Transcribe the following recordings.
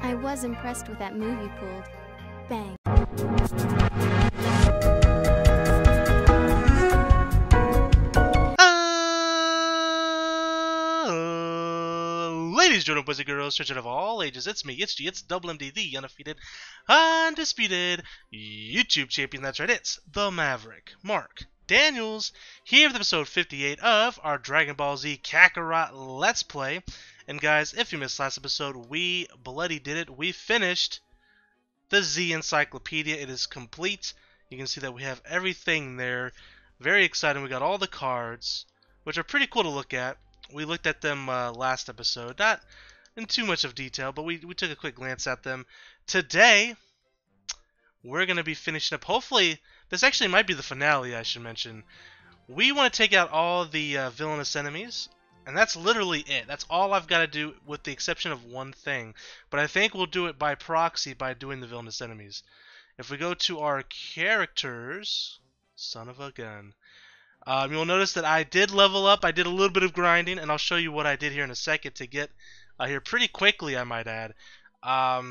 I was impressed with that move you pulled. Bang. Ladies and gentlemen, boys and girls, children of all ages, it's me, it's G, it's Double MD, the undefeated, undisputed YouTube champion. That's right, it's the Maverick, Mark Daniels, here with episode 58 of our Dragon Ball Z Kakarot Let's Play. And guys, if you missed last episode, we bloody did it. We finished the Z Encyclopedia. It is complete. You can see that we have everything there. Very exciting. We got all the cards, which are pretty cool to look at. We looked at them last episode, not in too much of detail, but we took a quick glance at them. Today, we're going to be finishing up, hopefully, this actually might be the finale, I should mention. We want to take out all the villainous enemies, and that's literally it. That's all I've got to do, with the exception of one thing. But I think we'll do it by proxy by doing the villainous enemies. If we go to our characters, son of a gun. You'll notice that I did level up. I did a little bit of grinding, and I'll show you what I did here in a second to get here pretty quickly, I might add. Now,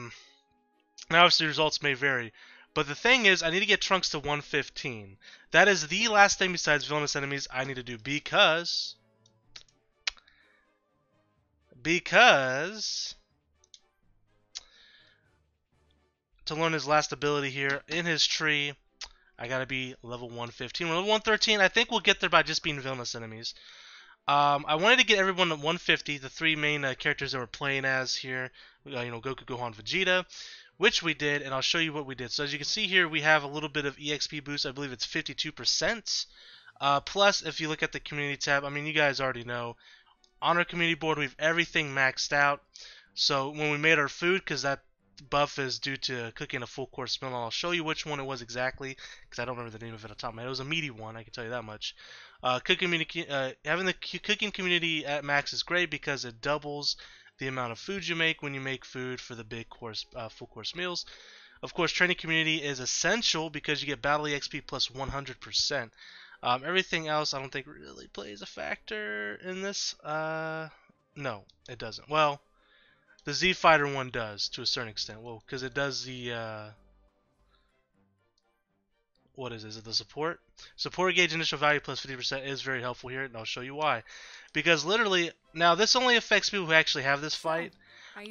obviously, results may vary. But the thing is, I need to get Trunks to 115. That is the last thing besides villainous enemies I need to do because to learn his last ability here in his tree, I gotta be level 115. We're level 113. I think we'll get there by just being villainous enemies. I wanted to get everyone to 150. The three main characters that we're playing as here, Goku, Gohan, Vegeta, which we did, and I'll show you what we did. So as you can see here, we have a little bit of EXP boost. I believe it's 52%. Plus, if you look at the community tab, I mean, you guys already know, on our community board, we have everything maxed out. So when we made our food, because that buff is due to cooking a full course meal, and I'll show you which one it was exactly, because I don't remember the name of it off the top of my head. It was a meaty one, I can tell you that much. Having the cooking community at max is great because it doubles the amount of food you make when you make food for the big course, full course meals. Of course, training community is essential because you get battle EXP plus 100%. Everything else I don't think really plays a factor in this. No, it doesn't. Well, the Z Fighter one does to a certain extent. Well, because it does the what is it? Is it the support? Support gauge initial value plus 50% is very helpful here, and I'll show you why. Because literally, now this only affects people who actually have this fight.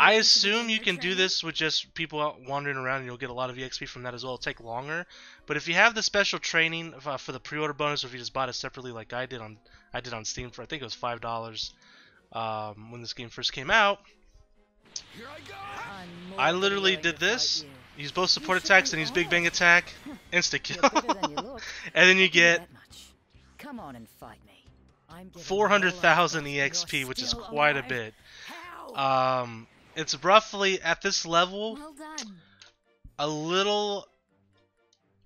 I assume you can do this with just people out wandering around, and you'll get a lot of EXP from that as well. It'll take longer, but if you have the special training for the pre-order bonus, or if you just bought it separately, like I did on Steam for, I think it was $5 when this game first came out. I literally did this. Use both support attacks and use Big Bang attack, insta kill, and then you get 400,000 EXP, which is quite a bit. It's roughly at this level a little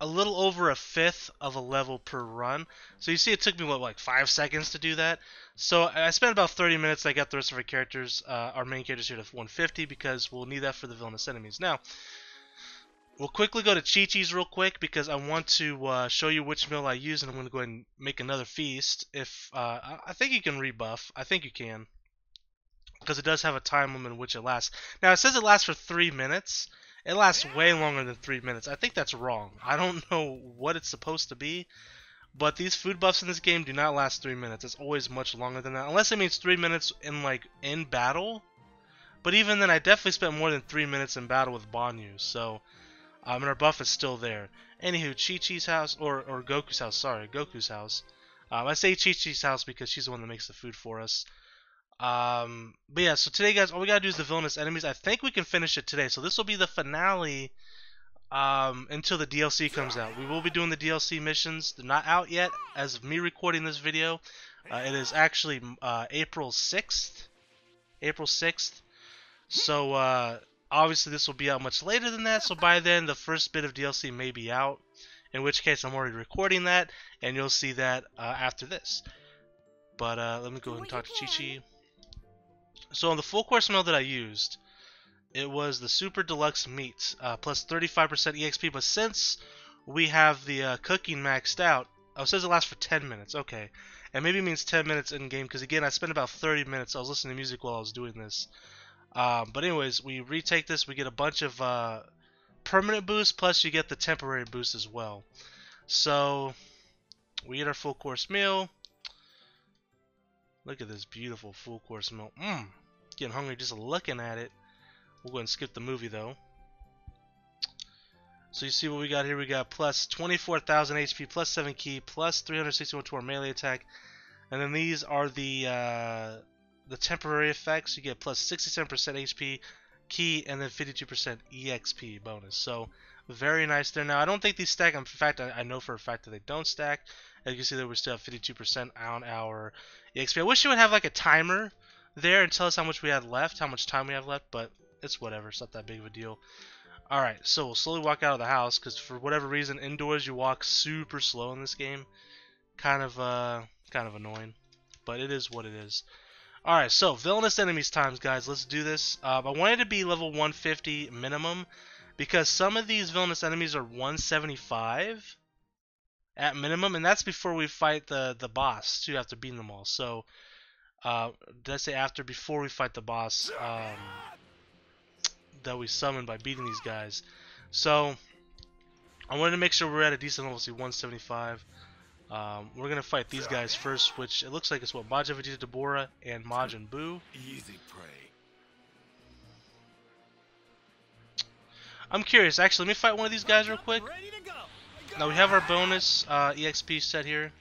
over a fifth of a level per run. So you see, it took me what, like 5 seconds to do that. So I spent about 30 minutes. I got the rest of our characters, our main characters here to 150 because we'll need that for the villainous enemies. Now, we'll quickly go to Chi-Chi's real quick because I want to show you which meal I use, and I'm going to go ahead and make another feast. If I think you can rebuff. I think you can, because it does have a time limit in which it lasts. Now, it says it lasts for 3 minutes. It lasts way longer than 3 minutes. I think that's wrong. I don't know what it's supposed to be, but these food buffs in this game do not last 3 minutes. It's always much longer than that, unless it means 3 minutes in battle. But even then, I definitely spent more than 3 minutes in battle with Banyu, so and our buff is still there. Anywho, Chi-Chi's house, or Goku's house, sorry, Goku's house. I say Chi-Chi's house because she's the one that makes the food for us. But yeah, so today, guys, all we gotta do is the villainous enemies. I think we can finish it today, so this will be the finale until the DLC comes out. We will be doing the DLC missions. They're not out yet as of me recording this video. It is actually April 6th. So obviously this will be out much later than that, so by then the first bit of DLC may be out, in which case I'm already recording that, and you'll see that after this. But let me go ahead and talk to Chi-Chi. So on the full course meal that I used, it was the Super Deluxe Meat, plus 35% EXP, but since we have the cooking maxed out, oh, it says it lasts for 10 minutes, okay. And maybe it means 10 minutes in-game, because again, I spent about 30 minutes, I was listening to music while I was doing this. But anyways, we retake this, we get a bunch of permanent boosts, plus you get the temporary boost as well. So we eat our full course meal. Look at this beautiful full course meal. Getting hungry just looking at it. We'll go ahead and skip the movie though. So you see what we got here. We got plus 24,000 HP, plus 7 ki, plus 361 to our melee attack, and then these are the temporary effects. You get plus 67% HP, ki, and then 52% EXP bonus. So very nice there. Now I don't think these stack. In fact, I know for a fact that they don't stack. As you can see, there we still have 52% on our EXP. I wish you would have like a timer there and tell us how much we had left, how much time we have left, but it's whatever. It's not that big of a deal. Alright, so we'll slowly walk out of the house, because for whatever reason, indoors you walk super slow in this game. Kind of annoying, but it is what it is. Alright, so villainous enemies times, guys. Let's do this. I wanted to be level 150 minimum, because some of these villainous enemies are 175 at minimum, and that's before we fight the boss, too, after beating them all. So, did I say after? Before we fight the boss, that we summon by beating these guys. So I wanted to make sure we're at a decent level. See, 175. We're gonna fight these guys first, which it looks like it's what, Majin Vegeta, Deborah, and Majin Buu. Easy prey. I'm curious. Actually, let me fight one of these guys real quick. Now we have our bonus EXP set here.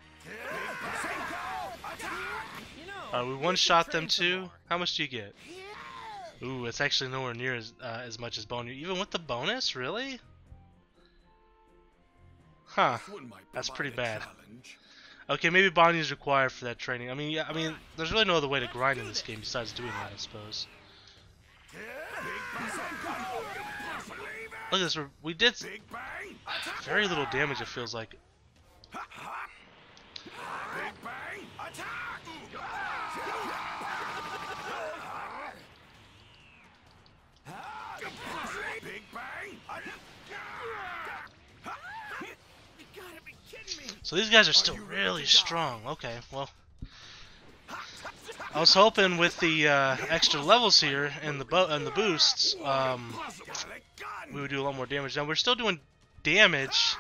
We one-shot them too. How much do you get? Ooh, it's actually nowhere near as much as Bonyu. Even with the bonus? Really? Huh. That's pretty bad. Okay, maybe Bonyu is required for that training. I mean, yeah, there's really no other way to grind in this game besides doing that, I suppose. Look at this. We did very little damage, it feels like. So these guys are still really strong. Okay, well, I was hoping with the extra levels here and the boosts, we would do a lot more damage. Now we're still doing damage,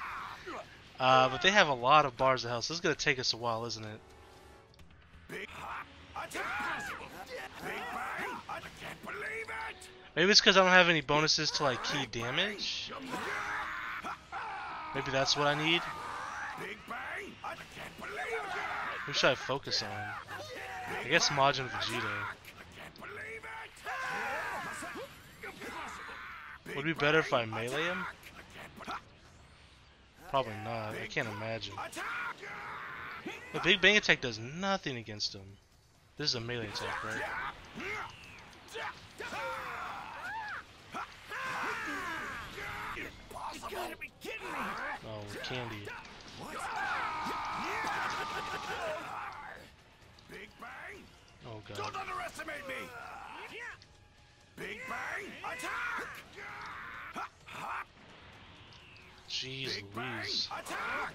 but they have a lot of bars of health. So this is gonna take us a while, isn't it? Maybe it's because I don't have any bonuses to like key damage. Maybe that's what I need. Who should I focus on? I guess Majin Vegeta. Would it be better if I melee him? Probably not. I can't imagine. The Big Bang attack does nothing against him. This is a melee attack, right? Oh, candy. Oh god. Don't underestimate me. Big Bang attack. Jeez Louise. Attack.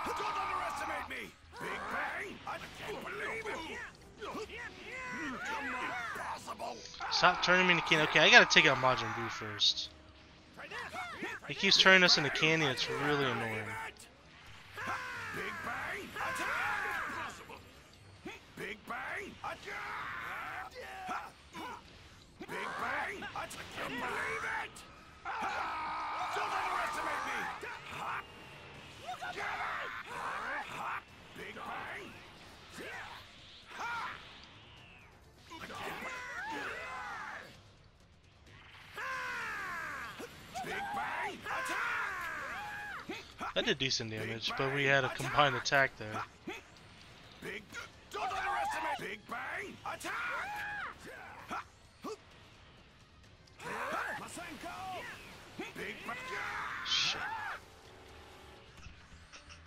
Don't underestimate me. Big Bang. I can't believe it. Stop turning me into candy. Okay, I gotta take out Majin Buu first. He keeps turning us into candy and it's really annoying. Big Bang attack! Big Bang attack! Big Bang attack! I can't believe it! Don't underestimate me! Look at me! Big Bang! That did decent damage, but we had a combined attack there. Don't underestimate Big Bang attack! Shit.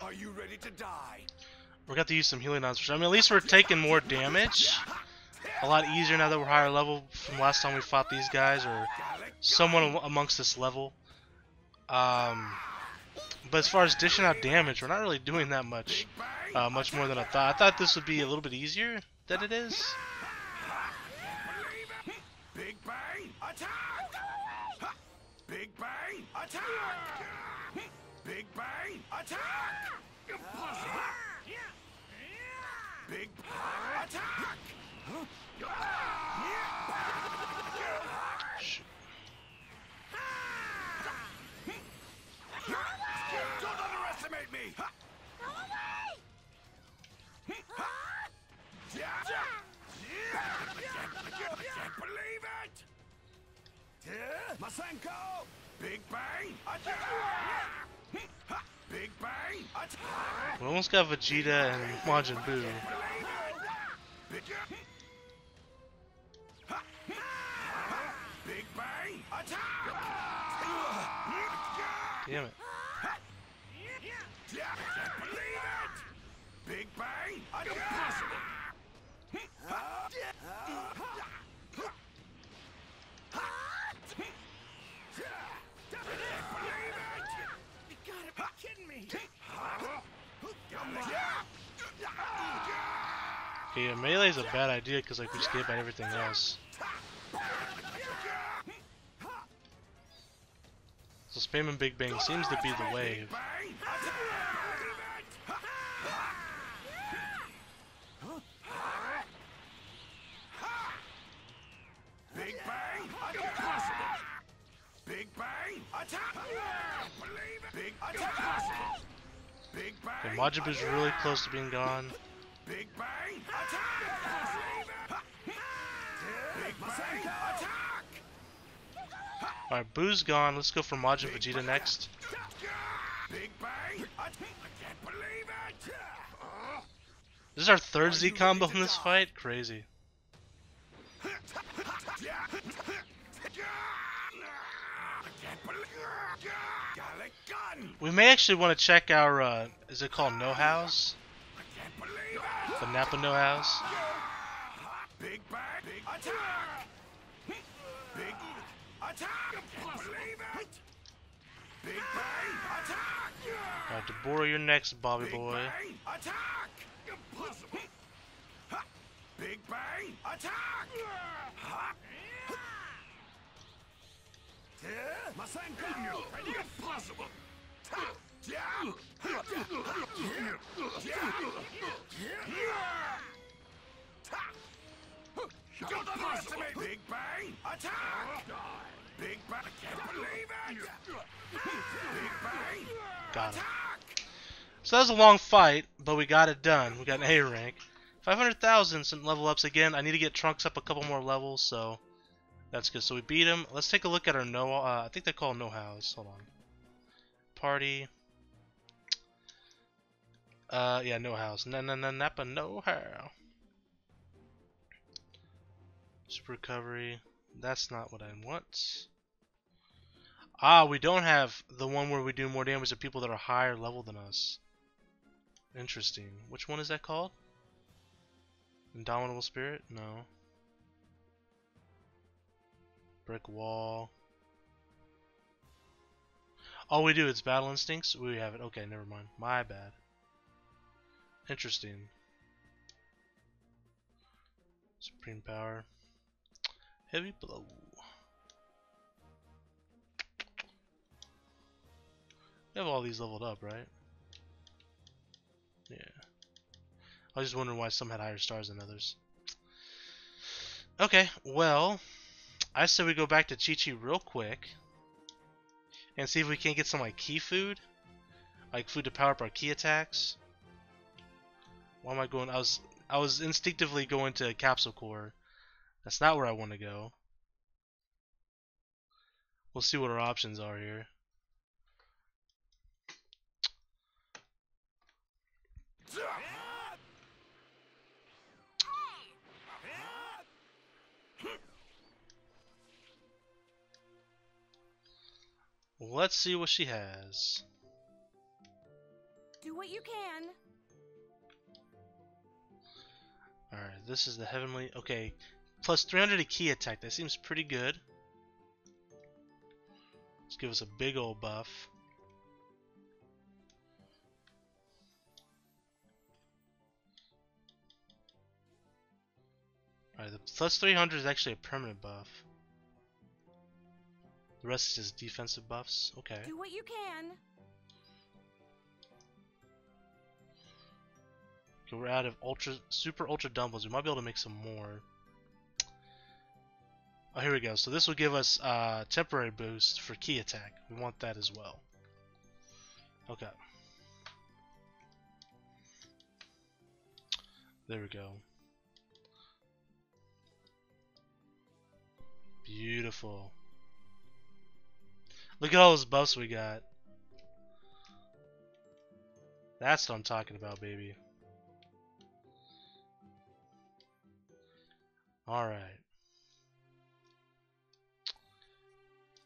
Are you ready to die? We're gonna have to use some healing items. I mean, at least we're taking more damage. A lot easier now that we're higher level from last time we fought these guys, or someone amongst this level. But as far as dishing out damage, we're not really doing that much, much more than I thought. I thought this would be a little bit easier than it is. Attack! Big Bang! Attack! Impossible! Big Bang! Attack! Shoot. Don't underestimate me! I can't believe it! Masenko! Big Bang! Attack! Big Bang! Attack! We almost got Vegeta and Majin Buu. Big Bang! Attack! Damn it. I can't believe it! Big Bang! Impossible! You gotta be kidding me! Okay, yeah, melee's a bad idea because like we just get by everything else. So spamming Big Bang seems to be the wave. Big Bang! Impossible! Big Bang! Attack! Big attack! Big Bang! Okay, Majin Buu's really close to being gone. Big Bang! Attack! Big Bang! Attack! Alright, Buu's gone. Let's go for Majin Vegeta next. Big Bang! I can't believe it! This is our third Z combo in this fight? Crazy. I can't believe Gallic gun! We may actually want to check our, is it called know-hows? I can't believe it! The Nappa know-hows? Big Bang! Big attack! Big attack! I can't believe it! Big Bang! Attack! Alright, Deborah, you're next, Bobby Big boy. Bang! Attack! Impossible! Big Bang! Attack! Masenko! Impossible! Don't underestimate Big Bang! Attack! Big Bang! I can't believe it! Big Bang! Got it. Attack! So that was a long fight, but we got it done. We got an A rank. 500,000, some level ups again. I need to get Trunks up a couple more levels, so that's good. So we beat him. Let's take a look at our I think they call know-hows. Hold on. Party. Yeah, know-hows. Nappa know-how. Super recovery. That's not what I want. Ah, we don't have the one where we do more damage to people that are higher level than us. Interesting. Which one is that called? Indomitable Spirit? No. Brick Wall. Oh, we do. It's Battle Instincts? We have it. Okay, never mind. My bad. Interesting. Supreme Power. Heavy Blow. We have all these leveled up, right? Yeah. I was just wondering why some had higher stars than others. Okay, well, I said we go back to Chi-Chi real quick and see if we can't get some like key food, like food to power up our key attacks. Why am I going? I was instinctively going to Capsule Core. That's not where I want to go. We'll see what our options are here. Let's see what she has. Do what you can. Alright, this is the Heavenly... Okay, plus 300 to key attack. That seems pretty good. Let's give us a big old buff. Alright, the plus 300 is actually a permanent buff. The rest is just defensive buffs. Okay. Do what you can. Okay, we're out of super ultra dumbbells. We might be able to make some more. Oh, here we go. So this will give us temporary boost for key attack. We want that as well. Okay. There we go. Beautiful. Look at all those buffs we got. That's what I'm talking about, baby. Alright.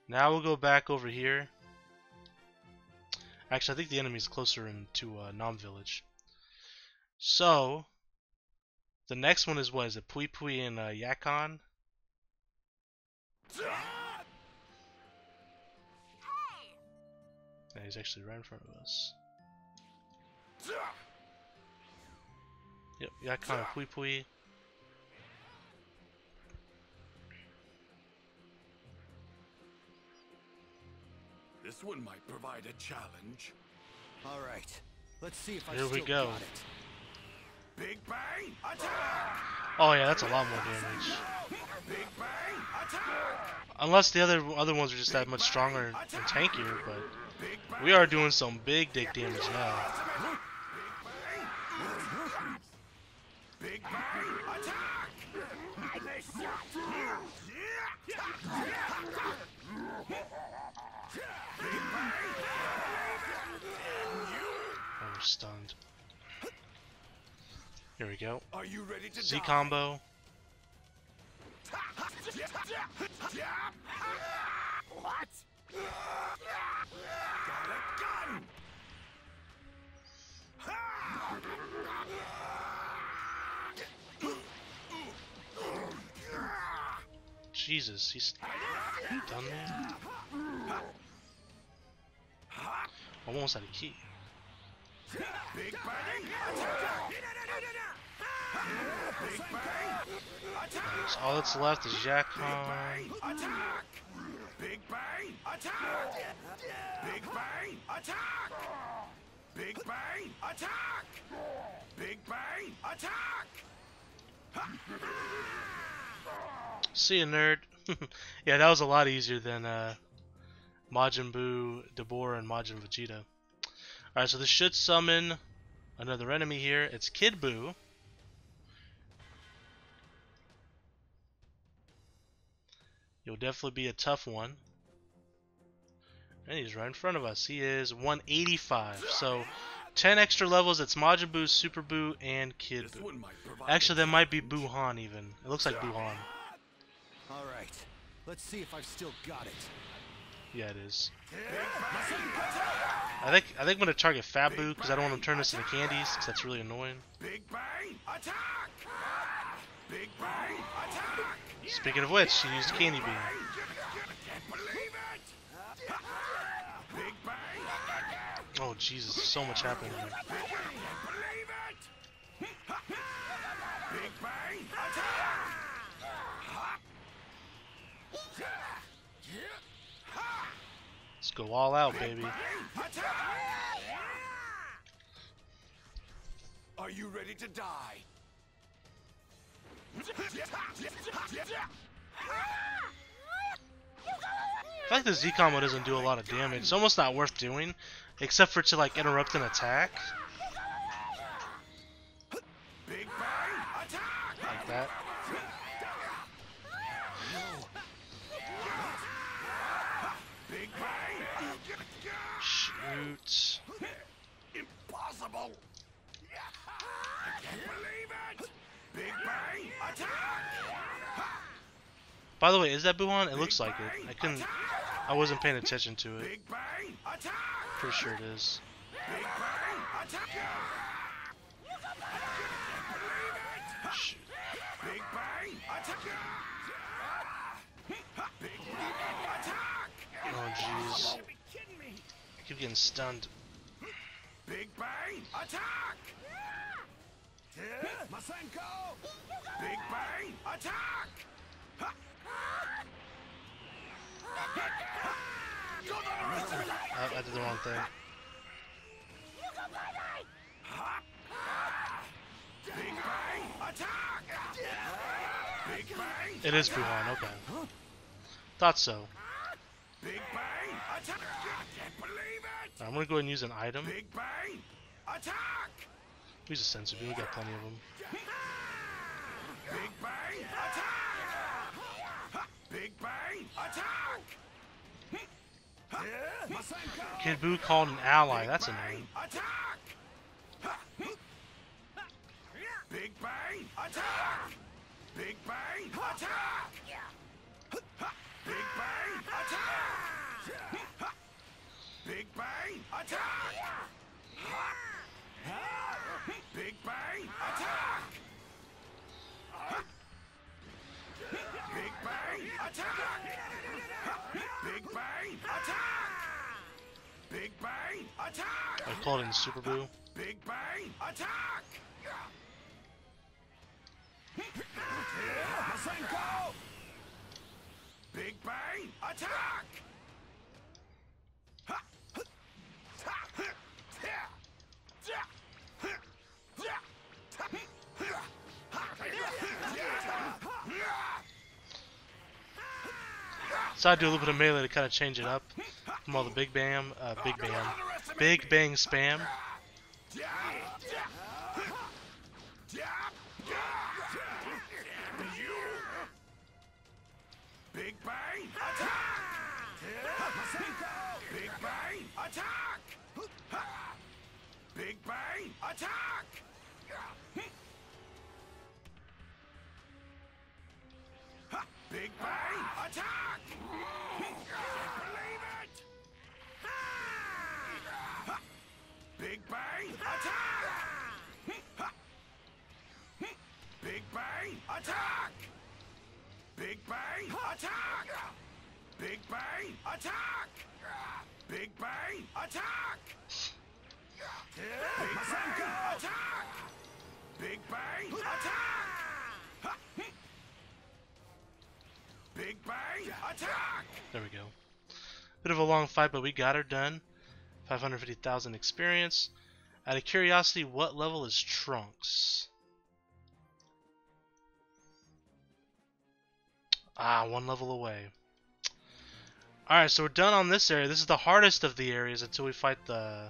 Now we'll go back over here. Actually, I think the enemy's closer to Nom Village. So, the next one is what? Is it Pui Pui and Yakon? Yeah, he's actually right in front of us. Yep, Yakon and Pui Pui. This one might provide a challenge. All right. Let's see if I Here we still go. got it. Big bang, attack! Oh yeah, that's a lot more damage. Big bang, attack! Unless the other ones are just that much stronger and tankier, but we are doing some big dick damage now. Big bang, attack! Oh, we're stunned. Here we go. Are you ready to Z die? combo. What? Got a gun! Jesus, he's done that. Almost had a key. Big bang, attack! Big bang, attack! So all that's left is Yakon. Attack! Big bang, attack! Big bang, attack! Big bang, attack! Big bang, attack! See ya, nerd. Yeah, that was a lot easier than Majin Buu, Dabura, and Majin Vegeta. Alright, so this should summon another enemy here. It's Kid Buu. He'll definitely be a tough one. And he's right in front of us. He is 185. So 10 extra levels. It's Majin Buu, Super Buu, and Kid This Buu. one might provide Actually, that might be Buuhan even. It looks like Buuhan. All right. Let's see if I've still got it. Yeah, it is. I think I'm gonna target Fat Buu because I don't want him to turn this into candies because that's really annoying. Big bang, attack! Big bang, attack! Speaking of which, he used Candy Beam. I can't believe it! Big bang! Oh Jesus, so much happening here. I can't believe it! Big bang! Attack! Let's go all out, baby. Attack! Are you ready to die? I feel like the Z combo doesn't do a lot of damage. It's almost not worth doing, except for to like interrupt an attack. Big bang! Attack! Like that. Big bang! Shoot. Impossible! I can't believe it! Big bang! Attack! By the way, is that Buuhan? It looks like it. I wasn't paying attention to it. Big bang! Attack! Pretty sure it is. Big bang! Attack! Shoot. Big bang! Attack! Big bang! Attack! Oh jeez. Be kidding me! I keep getting stunned. Big bang! Attack! Masenko! Big bang! Attack! I did the wrong thing. Big bang attack! Big bang! It is Buhan, okay. Thought so. Big bang attack! I can't believe it! I'm gonna go ahead and use an item. Big bang attack! Use a sensor beam, we got plenty of them. Big bang attack! Big bang attack! Kid Buu called an ally, that's annoying. Attack! Big bang attack! Big bang attack! Big bang attack! Big bang attack! Big bang attack! Big bang attack! Big bang attack! Big bang attack! I called in Super Buu. Big bang attack! Masenko! Big bang attack! So I do a little bit of melee to kind of change it up from all the Big Bang spam. Big bang attack! Big bang attack! Big bang attack! Big bang attack! Can't believe it! Big bang attack! Big bang attack! Big bang attack! Big bang attack! Big bang attack! Big bang attack! Big bang attack! Big bang attack! There we go. Bit of a long fight, but we got her done. 550,000 experience. Out of curiosity, what level is Trunks? Ah, one level away. Alright, so we're done on this area. This is the hardest of the areas until we fight the...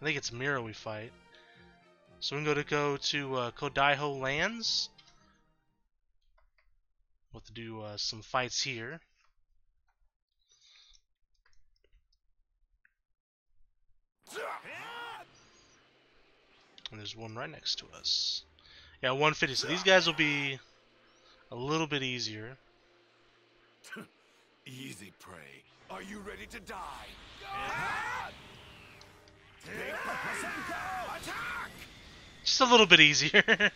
I think it's Mira we fight. So we're going to go to Kodaiho Lands. We'll have to do some fights here. And there's one right next to us. Yeah, 150. So these guys will be a little bit easier. Easy prey. Are you ready to die? Big attack! Just a little bit easier.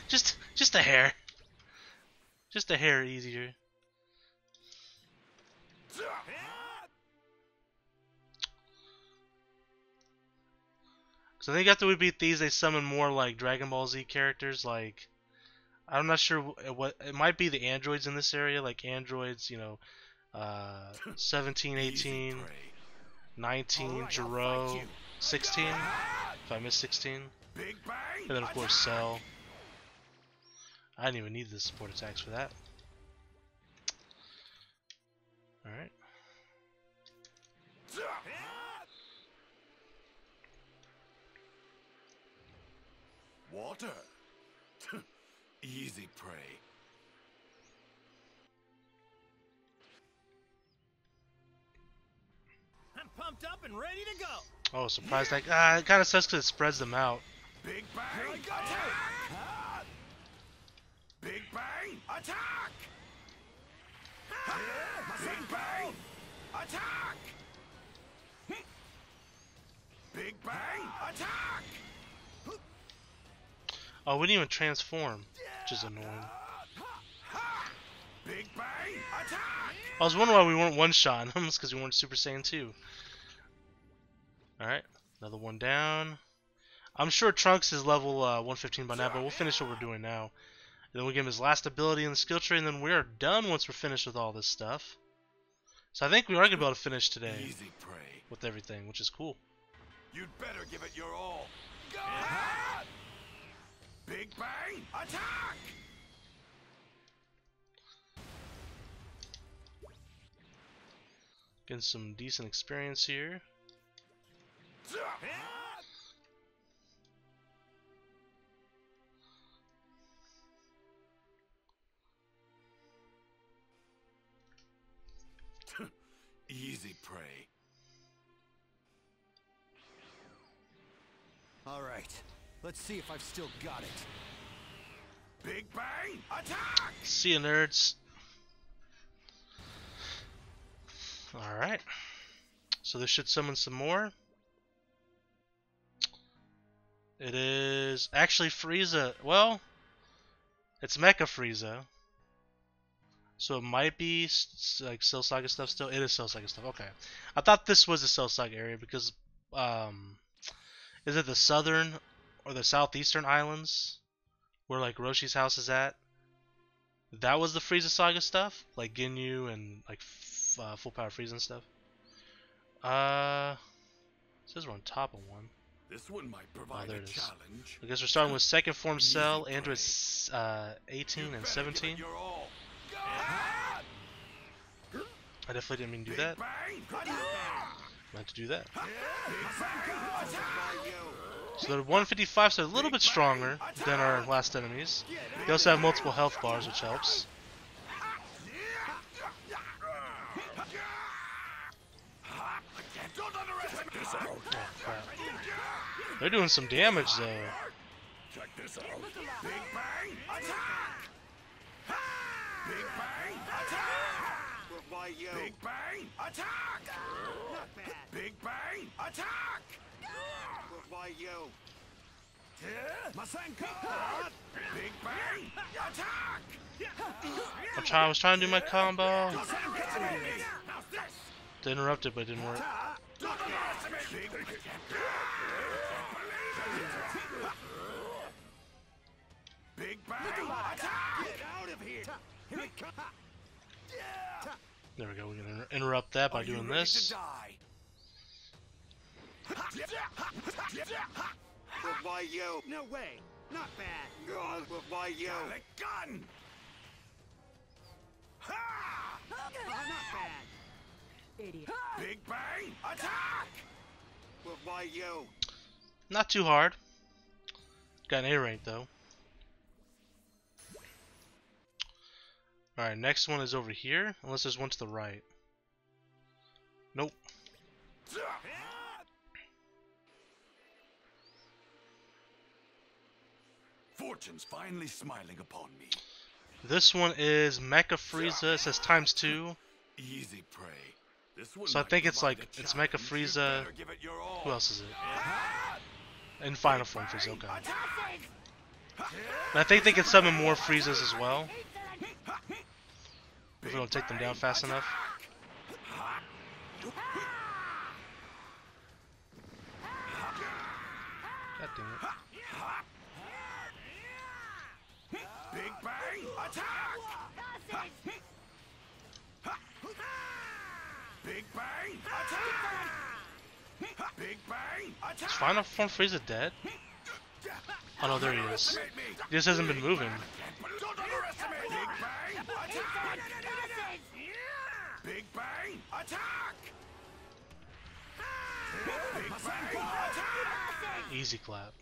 just a hair. Just a hair easier. So I think after we beat these, they summon more like Dragon Ball Z characters. Like, I'm not sure what it might be. The androids in this area, like androids, 17, 18, 19, Jiro, 16. If I missed 16, Big bang and then of course Cell. I didn't even need the support attacks for that. Alright. Water. Easy prey. I'm pumped up and ready to go. Oh, surprise attack. It kind of sucks because it spreads them out. Big bang attack! Big bang attack! Big bang attack! Big bang attack! Oh, we didn't even transform, which is annoying. Big bang attack! I was wondering why we weren't one-shotting them, because we weren't Super Saiyan 2. Alright, another one down. I'm sure Trunks is level 115 by now, but we'll finish what we're doing now. And then we'll give him his last ability in the skill tree, and then we're done once we're finished with all this stuff. So I think we are gonna be able to finish today Easy prey. with everything, which is cool. You'd better give it your all. Go! Big bang, attack! Getting some decent experience here. Easy prey. All right. Let's see if I've still got it. Big bang, attack! See you, nerds. Alright. So this should summon some more. It is actually Frieza. Well, it's Mecha Frieza. So it might be like Cell Saga stuff still. It is Cell Saga stuff. Okay. I thought this was the Cell Saga area because is it the southern or the southeastern islands where like Roshi's house is at? That was the Frieza Saga stuff, like Ginyu and like Full Power Frieza and stuff. It says we're on top of one. This one might provide there a it is. challenge. I guess we're starting with second form Cell, Androids 18 and 17. I definitely didn't mean to do that. Meant to do that. So they're 155, so they're a little bit stronger than our last enemies. They also have multiple health bars, which helps. Oh crap. They're doing some damage though. Check this out. Big bang, attack! Big bang, attack! Big bang, attack! Not bad. Big bang, attack! Masenko! Big bang, attack! I was trying to do my combo. They interrupted, but it didn't work. Big bang, attack! Get out of here! There we go. We're gonna interrupt that by doing this. No way. Not bad. Gallic gun! Ha! Not bad. Idiot. Big bang, attack! Not too hard. Got an A rank though. Alright, next one is over here, unless there's one to the right. Nope. Fortune's finally smiling upon me. This one is Mecha Frieza. It says ×2. Easy prey. This one So I might think it's provide like a it's Mecha challenge. You Frieza. better give it your all. Who else is it? In Final Form Frieza. Okay. And I think they can summon more Friezas as well if we don't take them down fast enough. God damn it. Big bang, attack! Big bang, attack! Big bang, Is attack! Final Form Frieza dead? Oh no, there he is. He just hasn't been moving. Don't underestimate Big bang, attack! Big bang, attack! Big bang, attack! Easy clap.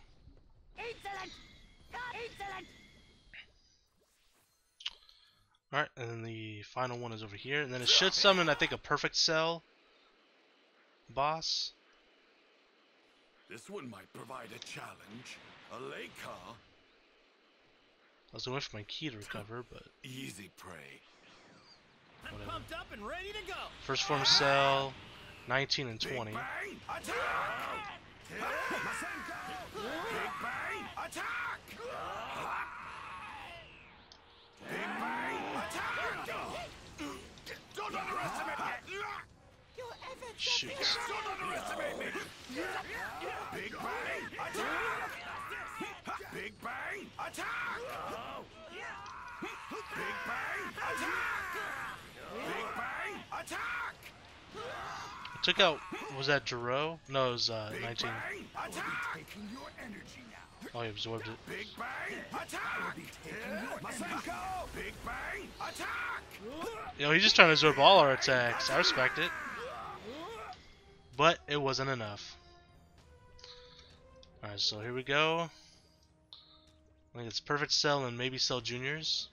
Alright, and then the final one is over here. And then it should summon, I think, a Perfect Cell boss. This one might provide a challenge. A Leica. I was waiting for my key to recover, but Easy prey. whatever. Pumped up and ready to go. First form Cell, 19 and 20. Big bang, attack! Big bang, attack! Big bang, attack! Don't underestimate me! Shoot. Don't underestimate me! Big bang, attack! Big bang, attack! Big bang, attack! Big bang, attack! Took out, was that Jiro? No, it was 19. Taking your energy now. Oh, he absorbed it. Big bang attack. Masenko. Big bang attack. You know, he's just trying to absorb all our attacks. I respect it. But it wasn't enough. Alright, so here we go. I think it's Perfect Cell and maybe Cell Juniors.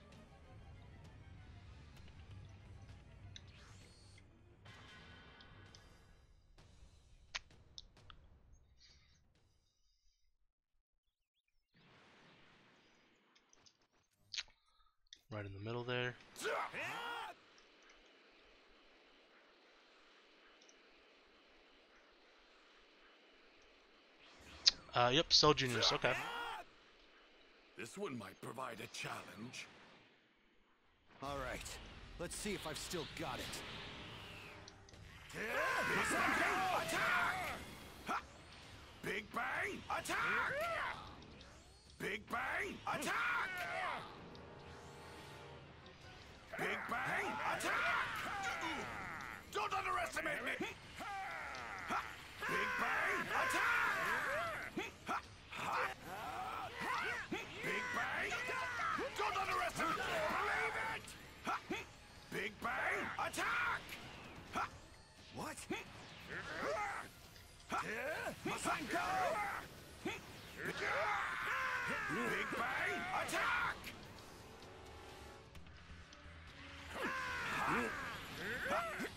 Right in the middle there. Yep, Cell Juniors, okay. This one might provide a challenge. All right. Let's see if I've still got it. Masenko attack. Ha! Big bang attack. Big bang attack. Big bang attack. Don't underestimate me. Ha! Big bang attack. Ha! Ha! Big bang. Don't underestimate me. Believe it. Ha! Big bang attack. Ha! What? Ha! Masenko. Big bang attack.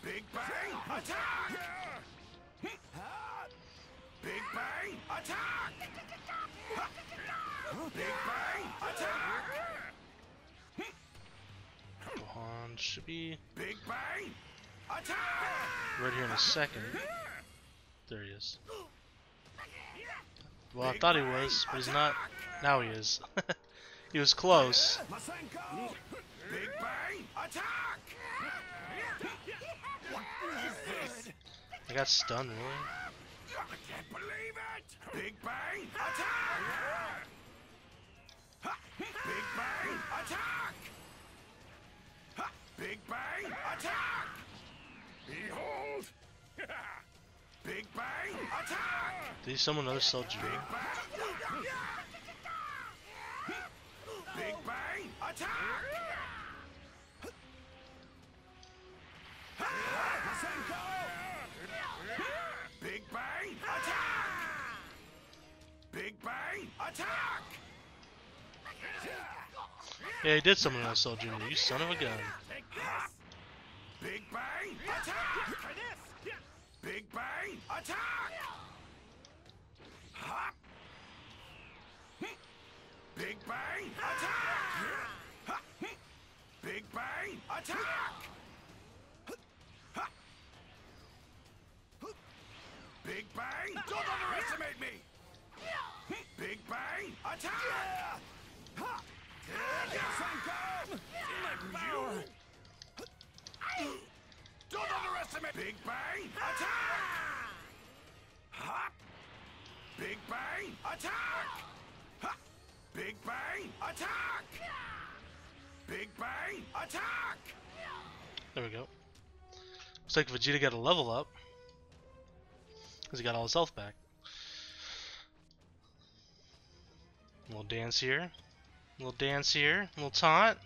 Big bang attack. Big bang attack. Big bang attack. Gohan should be Big bang attack. right here in a second. There he is. Well, I thought he was, but he's not. Now he is. He was close. Masenko. Big bang attack. What is this? I got stunned, really? I can't believe it. Big bang attack. Ha! Big bang attack. Ha! Big bang attack. Behold. Big bang attack. Did he summon another Cell Junior? Big bang attack. Masenko. Big bang attack. Big bang attack. Yeah, he did summon another Cell Junior. You son of a gun. Big bang attack. Big bang attack. Ha! Big bang attack. Ha! Big bang attack. Ha! Big bang. Don't underestimate me. Big bang attack. Ha! Masenko. You. Don't underestimate. Big bang attack. Ha! Big bang attack. Ha! Big bang attack. Big bang attack. There we go. Looks like Vegeta got a level up. Because he got all his health back. A little dance here. A little dance here. A little taunt.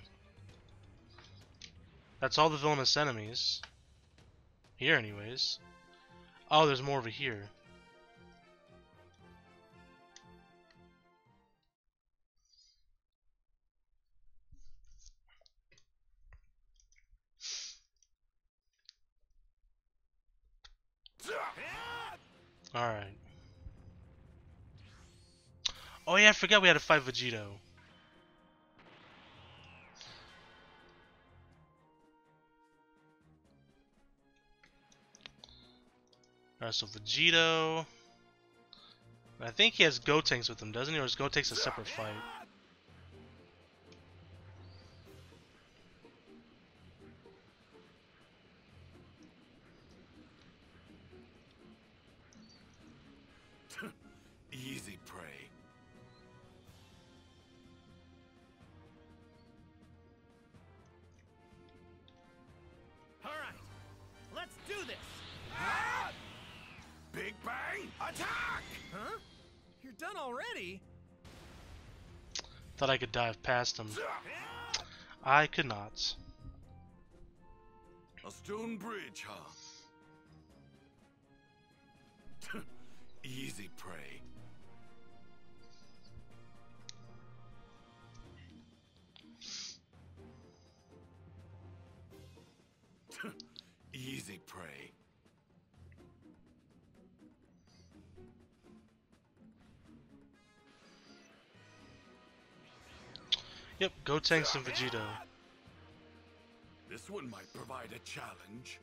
That's all the villainous enemies. Here, anyways. Oh, there's more over here. Alright. Oh yeah, I forgot we had to fight Vegito. Alright, so Vegito. I think he has Gotenks with him, doesn't he? Or is Gotenks a separate fight? Easy prey. All right, let's do this. Big Bang, attack! Huh? You're done already? Thought I could dive past him. I could not. A stone bridge, huh? Easy prey. Easy prey. Yep, Gotenks and Vegeta. This one might provide a challenge.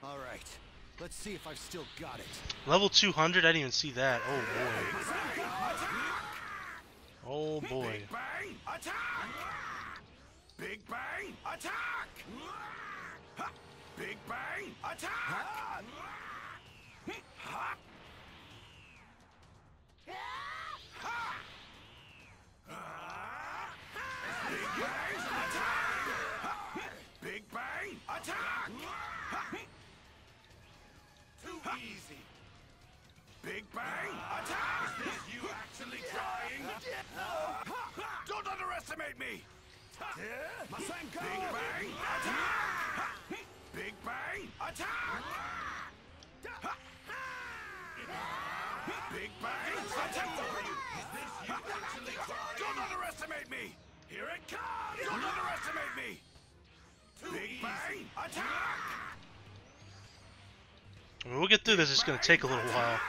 All right. Let's see if I've still got it. Level 200, I didn't even see that. Oh boy. Oh boy. Big Bang, attack! Big Bang, attack! Ha! Big Bang, attack! Ha! Big Bang, attack! Big Bang, attack! Too easy. Big Bang, attack! Is this you actually trying? Don't underestimate me! Big Bang, attack! Big Bang, attack! Big Bang, attack! Is this you actually trying? Don't underestimate me! Here it comes! Don't underestimate me! Big Bang, attack! I mean, we'll get through this, it's gonna take a little while.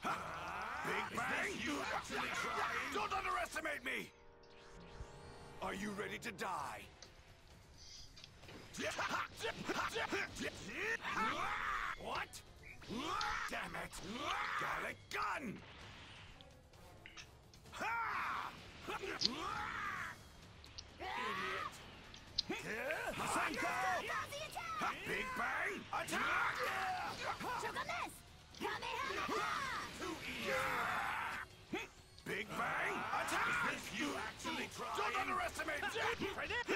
Big Bang, you actually trying? Don't underestimate me! Are you ready to die? What? Damn it! Garlic gun! Idiot! Big Bang, attack! Too easy! Big Bang, attack! Is this you actually trying? Don't underestimate me! Can't believe it!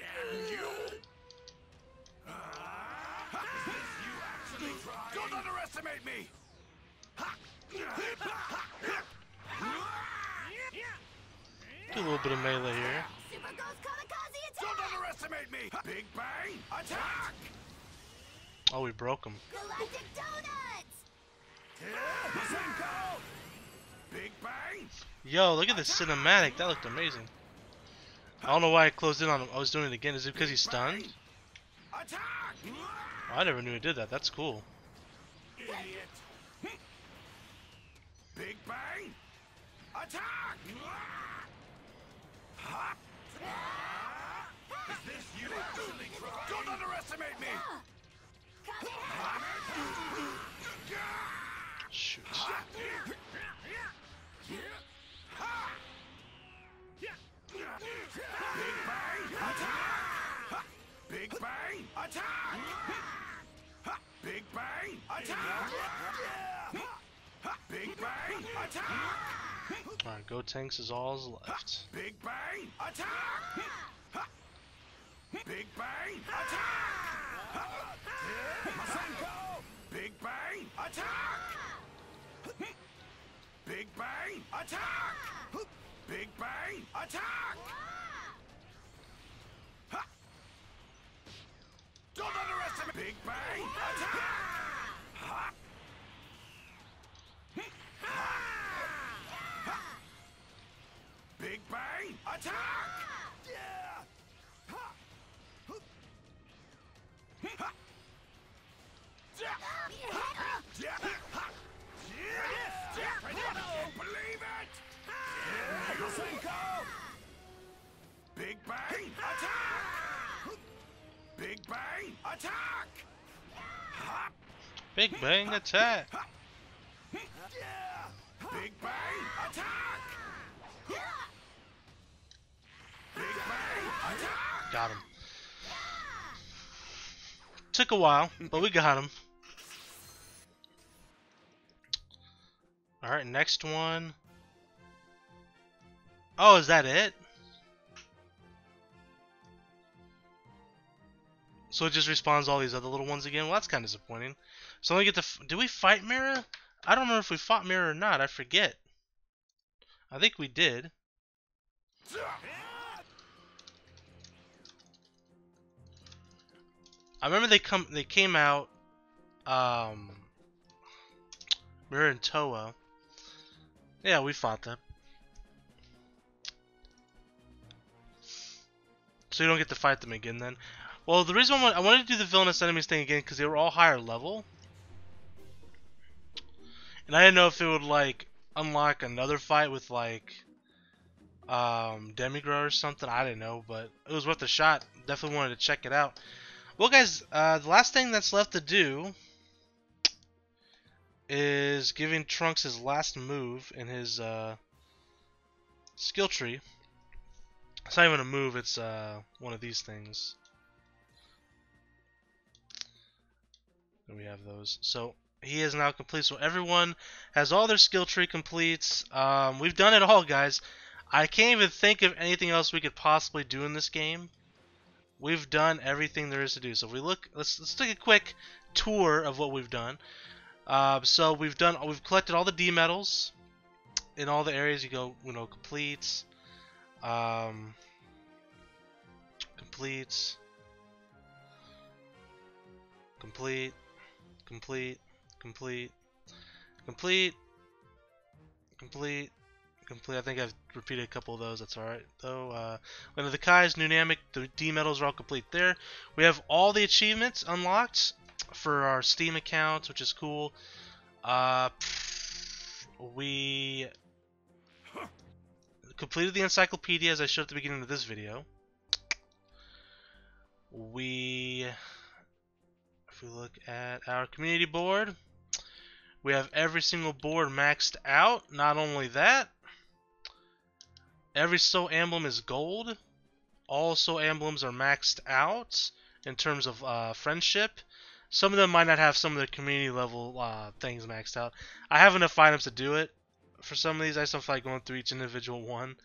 Damn you! Is this you actually trying? Don't underestimate me! Do a little bit of melee here. Don't underestimate me! Big Bang, attack! Oh, we broke him. Galactic Donuts! Big Bang! Yo, look at this cinematic. That looked amazing. I don't know why I closed in on him. I was doing it again. Is it because he's stunned? Attack! Oh, I never knew he did that. That's cool. Idiot! Big Bang! Attack! Ha! Is this you actually trying? Don't underestimate me! Shoot. Big Bang! Attack! Big Bang! Attack! Big Bang! Attack! Big Bang! Attack! Alright, Gotenks is all is left. Big Bang! Attack! Big Bang! Attack! Big Bang! Attack! Big Bang! Attack! Big Bang! Attack! Don't underestimate Big Bang! Attack! Big Bang! Attack! I can't believe it! Big Bang! Attack! Big Bang! Attack! Big Bang attack! Big Bang! Attack! Big Bang! Attack! Got him. Took a while, but we got him. Alright, next one. Oh, is that it? So it just respawns all these other little ones again? Well, that's kind of disappointing. So we get to... Did we fight Mira? I don't remember if we fought Mira or not. I forget. I think we did. I remember they came out... Mira and Toa. Yeah, we fought them. So you don't get to fight them again then. Well, the reason I wanted to do the villainous enemies thing again because they were all higher level. And I didn't know if it would like unlock another fight with like Demigra or something. I didn't know, but it was worth a shot. Definitely wanted to check it out. Well, guys, the last thing that's left to do is giving Trunks his last move in his skill tree. It's not even a move, it's one of these things. And we have those. So he is now complete. So everyone has all their skill tree complete. We've done it all, guys. I can't even think of anything else we could possibly do in this game. We've done everything there is to do. So if we look, let's take a quick tour of what we've done. So we've collected all the D medals in all the areas. You go, complete, complete, complete, complete, complete, complete, complete, complete. I think I've repeated a couple of those. That's alright though. Under the Kai's, Nunamic, the D medals are all complete there. We have all the achievements unlocked for our Steam accounts, which is cool. We completed the encyclopedia as I showed at the beginning of this video. If we look at our community board, we have every single board maxed out. Not only that, every soul emblem is gold. All soul emblems are maxed out in terms of friendship. Some of them might not have some of the community level things maxed out. I have enough items to do it. For some of these, I still feel like going through each individual one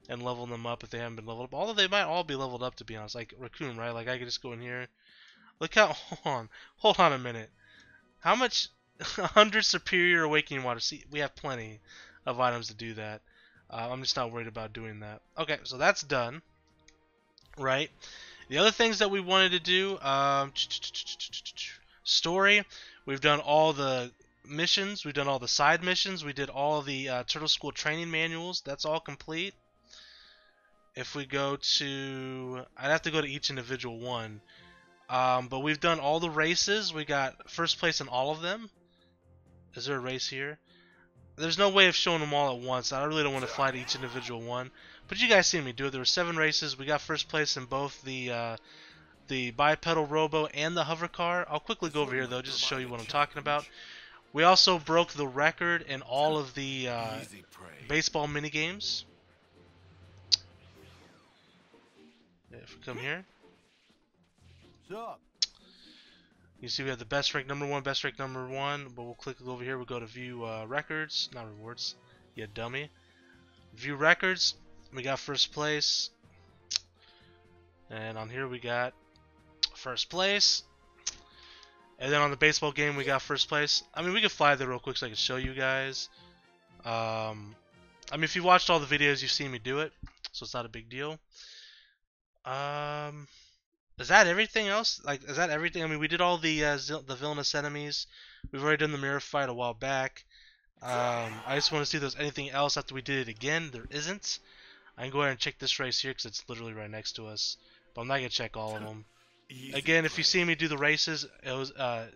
and leveling them up if they haven't been leveled up. Although they might all be leveled up, to be honest. Like Raccoon, right? Like I could just go in here. Look how... Hold on a minute. How much... 100 superior awakening water. See, we have plenty of items to do that. I'm just not worried about doing that. Okay, so that's done. Right? The other things that we wanted to do... story. We've done all the missions. We've done all the side missions. We did all the Turtle School training manuals. That's all complete. If we go to... I'd have to go to each individual one. But we've done all the races. We got first place in all of them. Is there a race here? There's no way of showing them all at once. I really don't want to fly to each individual one. But you guys seen me do it. There were 7 races. We got first place in both the bipedal robo and the hover car. I'll quickly go over here though just to show you what I'm talking about. We also broke the record in all of the baseball minigames. If we come here, you see we have the best rank number 1, best rank number 1, but we'll click over here, we'll go to view records, not rewards, yeah, dummy. View records, we got first place, and on here we got first place, and then on the baseball game we got first place. I mean, we can fly there real quick so I can show you guys. I mean, if you watched all the videos, you've seen me do it, so it's not a big deal. Is that everything else? Like, is that everything? I mean, we did all the villainous enemies. We've already done the mirror fight a while back. I just want to see if there's anything else after we did it again. There isn't. I can go ahead and check this race here because it's literally right next to us. But I'm not going to check all of them. Again, if you see me do the races, it was well,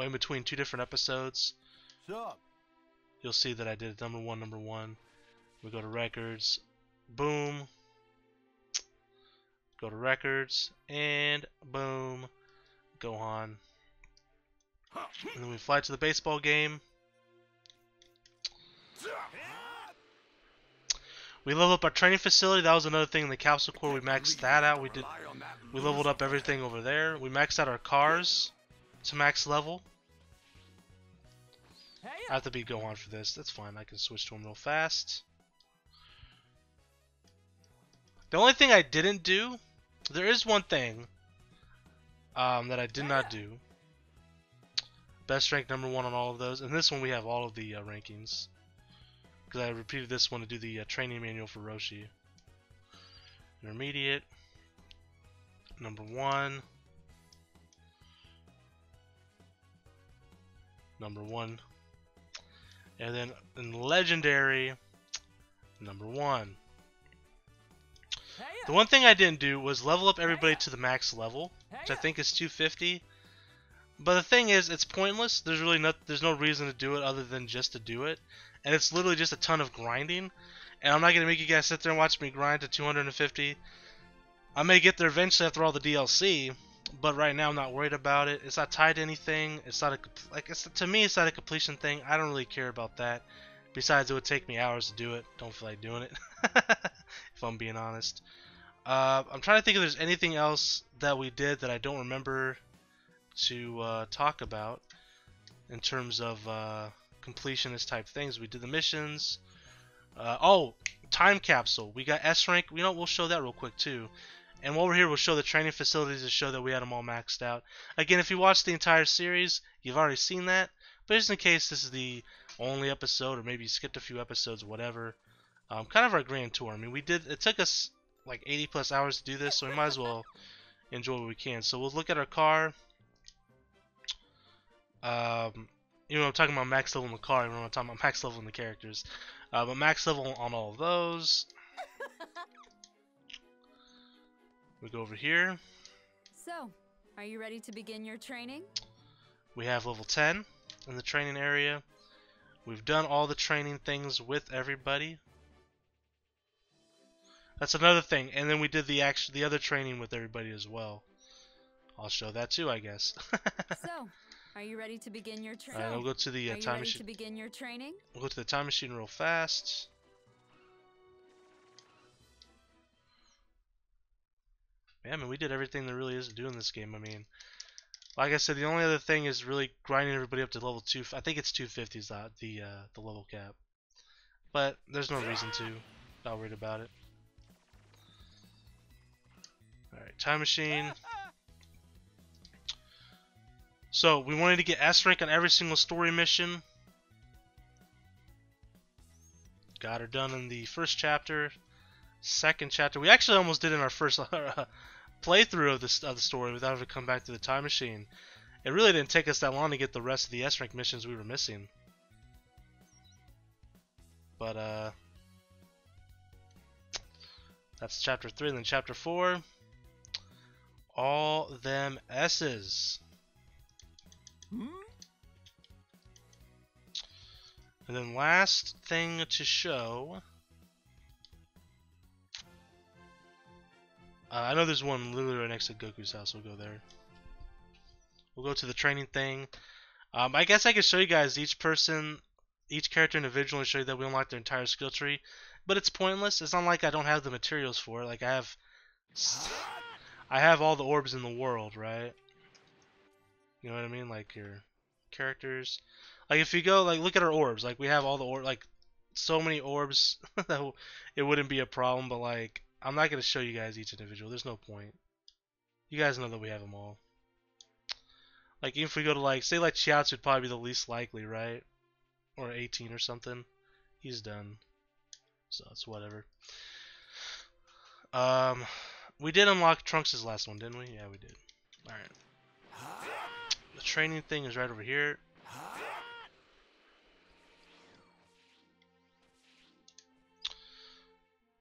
in between 2 different episodes. You'll see that I did number 1. We go to records. Boom. Go to records, and boom, Gohan. And then we fly to the baseball game. We leveled up our training facility. That was another thing in the capsule core. We maxed that out. We leveled up everything over there. We maxed out our cars to max level. I have to be Gohan for this. That's fine. I can switch to him real fast. The only thing I didn't do, there is one thing that I did not do. Best rank number 1 on all of those, and this one we have all of the rankings. Because I repeated this one to do the training manual for Roshi. Intermediate, number 1. Number 1. And then in Legendary, number 1. The one thing I didn't do was level up everybody to the max level, which I think is 250. But the thing is, it's pointless. There's no reason to do it other than just to do it. And it's literally just a ton of grinding. And I'm not going to make you guys sit there and watch me grind to 250. I may get there eventually after all the DLC, but right now I'm not worried about it. It's not tied to anything. It's not to me, it's not a completion thing. I don't really care about that. Besides, it would take me hours to do it. Don't feel like doing it, if I'm being honest. I'm trying to think if there's anything else that we did that I don't remember to talk about in terms of completionist type things. We did the missions. Oh, time capsule. We got S rank. We'll show that real quick too. And while we're here, we'll show the training facilities to show that we had them all maxed out. Again, if you watched the entire series, you've already seen that. But just in case this is the only episode, or maybe you skipped a few episodes, whatever. Kind of our grand tour. I mean, it took us like 80 plus hours to do this, so we might as well enjoy what we can. So we'll look at our car. I'm talking about max level in the car, I'm talking about max level in the characters. But max level on all of those. We go over here. So, are you ready to begin your training? We have level 10 in the training area. We've done all the training things with everybody. That's another thing. And then we did the other training with everybody as well. I'll show that too, I guess. So, are you ready to begin your training? Alright, we'll go to the time machine. To begin your training? We'll go to the time machine real fast. Yeah, I mean, we did everything there really is to do in this game. I mean, like I said, the only other thing is really grinding everybody up to level 2. I think it's 250 is the level cap. But there's no reason to. Not worried about it. Alright, time machine. So, we wanted to get S rank on every single story mission. Got her done in the first chapter. Second chapter. We actually almost did in our first playthrough of the story without having to come back to the time machine. It really didn't take us that long to get the rest of the S rank missions we were missing. But that's chapter 3. And then chapter 4. All them S's. And then last thing to show. I know there's one literally right next to Goku's house. We'll go there. We'll go to the training thing. I guess I could show you guys each character individually, and show you that we unlocked their entire skill tree. But it's pointless. It's not like I don't have the materials for it. Like I have all the orbs in the world, right? You know what I mean? Like your characters. Like if you go, like look at our orbs. Like we have all the orbs. Like so many orbs that it wouldn't be a problem. But like I'm not gonna show you guys each individual. There's no point. You guys know that we have them all. Like even if we go to like say like Chiatsu would probably be the least likely, right? Or 18 or something. He's done. So it's whatever. We did unlock Trunks' last one, didn't we? Yeah, we did. Alright. The training thing is right over here.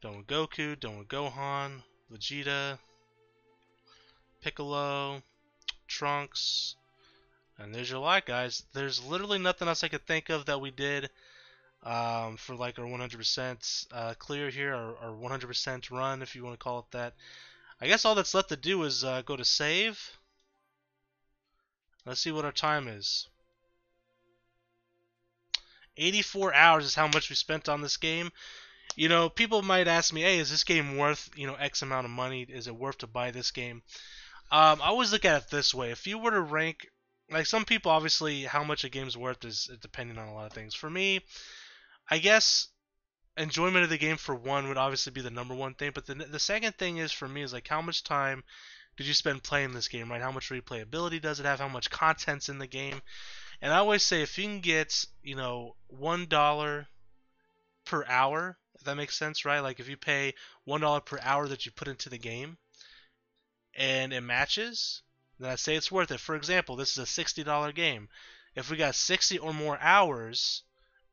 Done with Goku, done with Gohan, Vegeta, Piccolo, Trunks, and there's your lot, guys. There's literally nothing else I could think of that we did for like our 100% clear here, our 100% run, if you want to call it that. I guess all that's left to do is go to save. Let's see what our time is. 84 hours is how much we spent on this game. You know, people might ask me, hey, is this game worth, X amount of money? Is it worth to buy this game? I always look at it this way. If you were to rank, like some people, obviously, how much a game's worth is depending on a lot of things. For me, I guess enjoyment of the game for one would obviously be the number one thing, but the second thing is for me is like how much time did you spend playing this game, right? How much replayability does it have? How much content's in the game? And I always say if you can get, $1 per hour, if that makes sense, right? Like if you pay $1 per hour that you put into the game and it matches, then I say it's worth it. For example, this is a $60 game. If we got 60 or more hours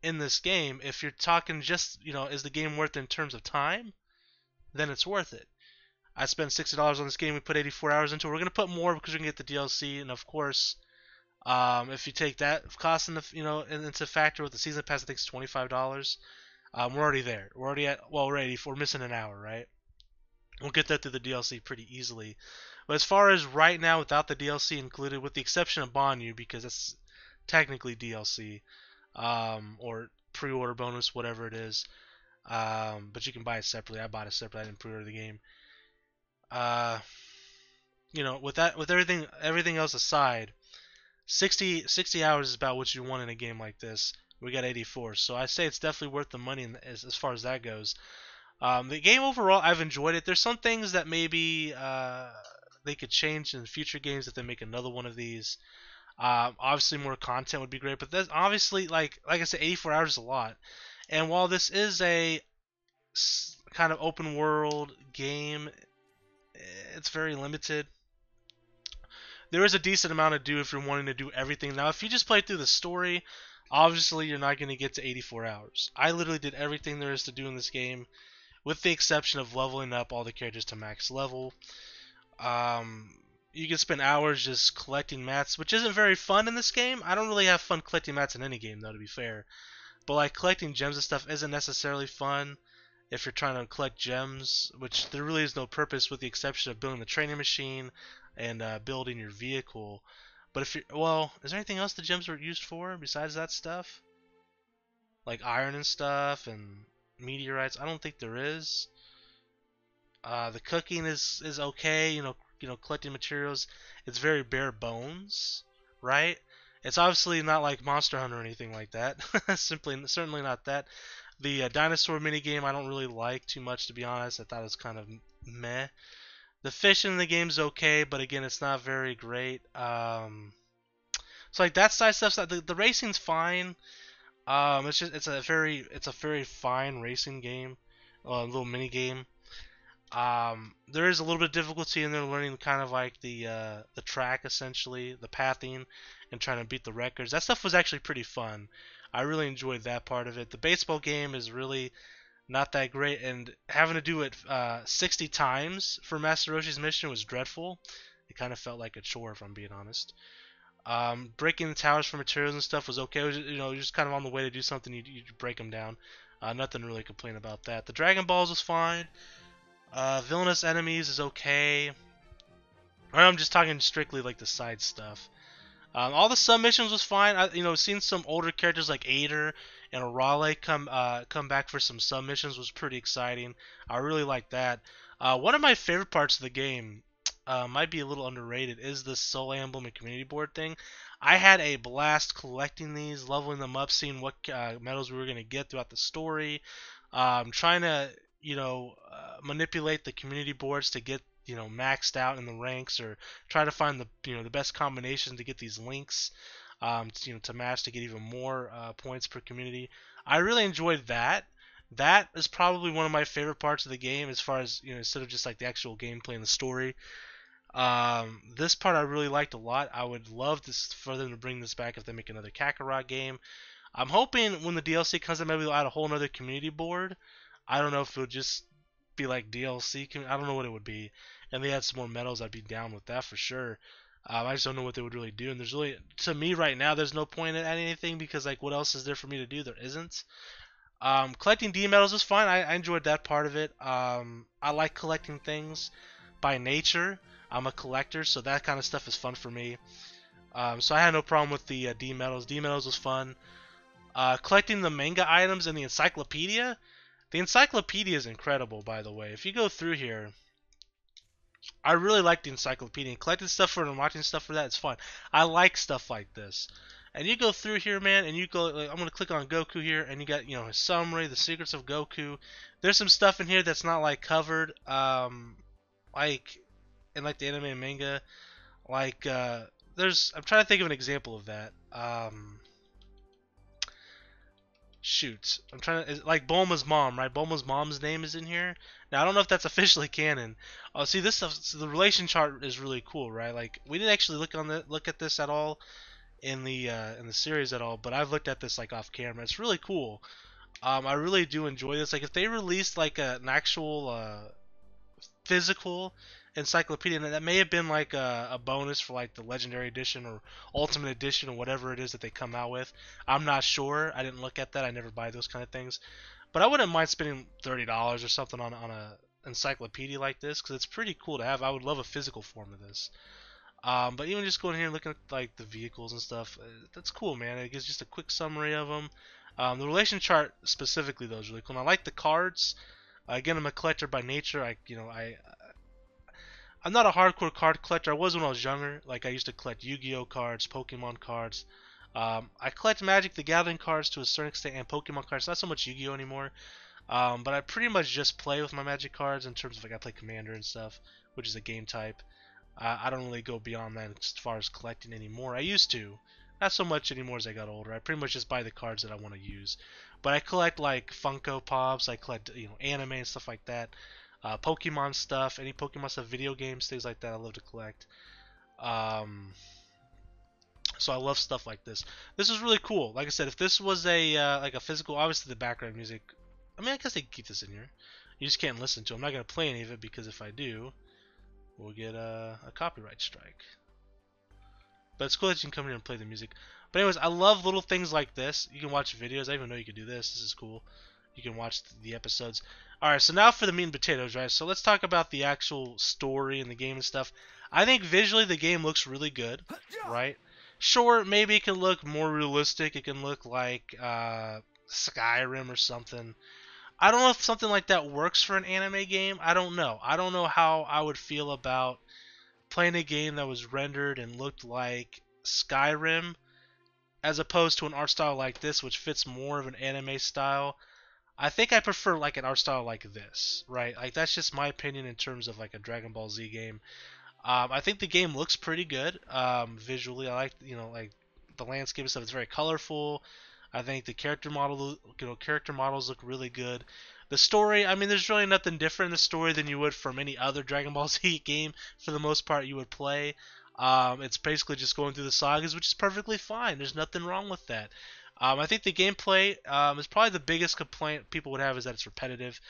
in this game, if you're talking just, is the game worth it in terms of time, then it's worth it. I spent $60 on this game. We put 84 hours into it. We're gonna put more because we're gonna get the DLC, and of course, if you take that cost into factor with the season pass, I think it's $25. We're already there. We're already at we're 84. We're missing an hour, right? We'll get that through the DLC pretty easily. But as far as right now, without the DLC included, with the exception of Banyu, because that's technically DLC, or pre-order bonus, whatever it is. But you can buy it separately. I bought it separately. I didn't pre-order the game. With everything else aside, 60 hours is about what you want in a game like this. We got 84, so I say it's definitely worth the money as far as that goes. The game overall, I've enjoyed it. There's some things that maybe they could change in future games if they make another one of these. Obviously, more content would be great, but there's obviously, like I said, 84 hours is a lot. And while this is a kind of open world game, it's very limited. There is a decent amount to do if you're wanting to do everything. Now, if you just play through the story, obviously you're not going to get to 84 hours. I literally did everything there is to do in this game, with the exception of leveling up all the characters to max level. You can spend hours just collecting mats, which isn't very fun in this game. I don't really have fun collecting mats in any game, though, to be fair. But like collecting gems and stuff isn't necessarily fun if you're trying to collect gems, which there really is no purpose with the exception of building the training machine and building your vehicle. But is there anything else the gems are used for besides that stuff? Like iron and stuff and meteorites? I don't think there is. The cooking is okay, collecting materials. It's very bare bones, right? It's obviously not like Monster Hunter or anything like that. Certainly not that. The dinosaur minigame I don't really like too much, to be honest. I thought it was kind of meh. The fishing in the game's okay, but again, it's not very great. So like that side stuff, the racing's fine. It's a very fine racing game, little mini game. There is a little bit of difficulty in there learning kind of like the track, essentially, the pathing, and trying to beat the records. That stuff was actually pretty fun. I really enjoyed that part of it. The baseball game is really not that great, and having to do it 60 times for Master Roshi's mission was dreadful. It kind of felt like a chore, if I'm being honest. Breaking the towers for materials and stuff was okay. It was, you're just kind of on the way to do something, you break them down. Nothing to really complain about that. The Dragon Balls was fine. Villainous enemies is okay. Or I'm just talking strictly like the side stuff. All the submissions was fine. Seeing some older characters like Ader and Arale come back for some submissions was pretty exciting. I really like that. One of my favorite parts of the game, might be a little underrated, is the Soul Emblem and Community Board thing. I had a blast collecting these, leveling them up, seeing what medals we were going to get throughout the story. Trying to manipulate the community boards to get maxed out in the ranks, or try to find the best combination to get these links to match to get even more points per community. I really enjoyed that. That is probably one of my favorite parts of the game, as far as instead of just like the actual gameplay and the story. This part I really liked a lot. I would love for them to bring this back if they make another Kakarot game. I'm hoping when the DLC comes out, maybe they'll add a whole other community board. I don't know if it would just be like DLC. I don't know what it would be. And they had some more medals, I'd be down with that for sure. I just don't know what they would really do. And there's really, to me right now, there's no point in adding anything, because like, what else is there for me to do? There isn't. Collecting D medals is fine. I enjoyed that part of it. I like collecting things by nature. I'm a collector, so that kind of stuff is fun for me. So I had no problem with the D medals. D medals was fun. Collecting the manga items in the encyclopedia. The encyclopedia is incredible, by the way. If you go through here, I really like the encyclopedia. And collecting stuff for it and watching stuff for that is fun. I like stuff like this. And you go through here, man, and you go. Like, I'm gonna click on Goku here, and you got his summary, the secrets of Goku. There's some stuff in here that's not like covered, like in like the anime and manga. Like I'm trying to think of an example of that. Shoot, I'm trying to like Bulma's mom, right? Bulma's mom's name is in here. Now I don't know if that's officially canon. Oh, see this stuff. So the relation chart is really cool, right? Like we didn't actually look at this at all in the series at all, but I've looked at this like off camera. It's really cool. I really do enjoy this. Like if they released like an actual physical encyclopedia, and that may have been like a bonus for like the legendary edition or ultimate edition or whatever it is that they come out with. I'm not sure. I didn't look at that. I never buy those kind of things, but I wouldn't mind spending $30 or something on a encyclopedia like this because it's pretty cool to have. I would love a physical form of this. But even just going here and looking at like the vehicles and stuff, that's cool, man. It gives just a quick summary of them. The relation chart specifically though is really cool. And I like the cards. Again, I'm a collector by nature. I'm not a hardcore card collector. I was when I was younger. Like I used to collect Yu-Gi-Oh cards, Pokemon cards. I collect Magic the Gathering cards to a certain extent and Pokemon cards. Not so much Yu-Gi-Oh anymore. But I pretty much just play with my Magic cards in terms of like I play Commander and stuff, which is a game type. I don't really go beyond that as far as collecting anymore. I used to. Not so much anymore as I got older. I pretty much just buy the cards that I want to use. But I collect like Funko Pops. I collect anime and stuff like that. Pokemon stuff, any Pokemon stuff, video games, things like that. I love to collect. So I love stuff like this. This is really cool. Like I said, if this was a like a physical, obviously the background music. I mean, I guess they can keep this in here. You just can't listen to it. I'm not gonna play any of it because if I do, we'll get a copyright strike. But it's cool that you can come here and play the music. But anyways, I love little things like this. You can watch videos. I didn't even know you could do this. This is cool. You can watch the episodes. Alright, so now for the meat and potatoes, right? So let's talk about the actual story and the game and stuff. I think visually the game looks really good, right? Sure, maybe it can look more realistic. It can look like Skyrim or something. I don't know if something like that works for an anime game. I don't know. I don't know how I would feel about playing a game that was rendered and looked like Skyrim as opposed to an art style like this, which fits more of an anime style. I think I prefer like an art style like this, right? Like that's just my opinion in terms of like a Dragon Ball Z game. I think the game looks pretty good visually. I like like the landscape and stuff. It's very colorful. I think the character models look really good. The story, I mean, there's really nothing different in the story than you would from any other Dragon Ball Z game. For the most part, you would play. It's basically just going through the sagas, which is perfectly fine. There's nothing wrong with that. I think the gameplay is probably the biggest complaint people would have is that it's repetitive.